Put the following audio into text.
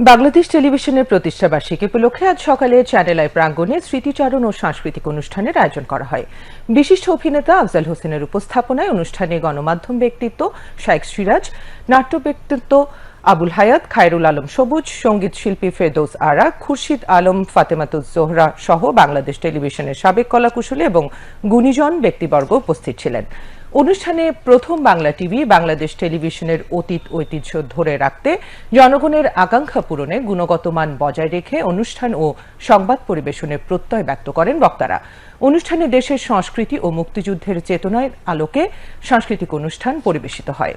বাংলাদেশ টেলিভিশনের প্রতিষ্ঠাবার্ষিকী উপলক্ষে আজ সকালে চ্যানেল আই প্রাঙ্গণে স্মৃতিচারণ ও সাংস্কৃতিক অনুষ্ঠানের আয়োজন করা হয়। বিশিষ্ট অভিনেতা আফজাল হোসেনের উপস্থাপনায় অনুষ্ঠানে গণমাধ্যম ব্যক্তিত্ব শাইখ সিরাজ, নাট্য ব্যক্তিত্ব আবুল হায়াত, খায়রুল আলম সবুজ, সঙ্গীত শিল্পী ফেরদৌস আরা, খুরশিদ আলম, ফাতেমাতুজ জোহরা সহ বাংলাদেশ টেলিভিশনের সাবেক কলাকুশলী এবং গুণীজন ব্যক্তিবর্গ উপস্থিত ছিলেন। অনুষ্ঠানে প্রথম বাংলা টিভি বাংলাদেশ টেলিভিশনের অতীত ঐতিহ্য ধরে রাখতে জনগণের আকাঙ্ক্ষা পূরণে গুণগত মান বজায় রেখে অনুষ্ঠান ও সংবাদ পরিবেশনের প্রত্যয় ব্যক্ত করেন বক্তারা। অনুষ্ঠানে দেশের সংস্কৃতি ও মুক্তিযুদ্ধের চেতনার আলোকে সাংস্কৃতিক অনুষ্ঠান পরিবেশিত হয়।